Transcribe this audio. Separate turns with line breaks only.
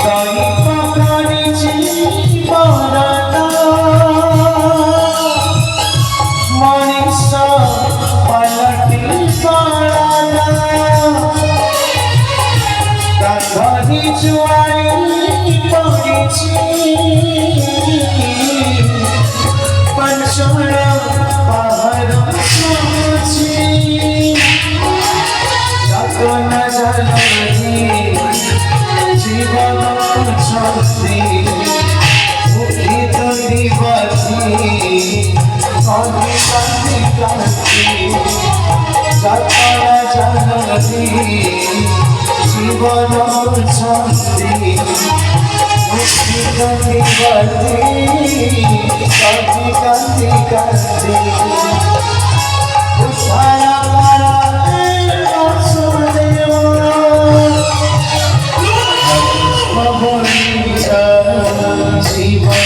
তাই পাকারিছি বরাদা মনিষ পালটি পড়াদা কাঁধি জুয়ারি পড়েছি পঞ্চরা পাহাড় শুনেছি যত না জানি জীবন ছন্দি উঠিত দিবাছি কাঁদি কাঁদি কাঁদি যত না জানি জীবন ছন্দি উঠিত দিবাছি কাঁদি কাঁদি কাঁদি উঠায়া পারা জীবন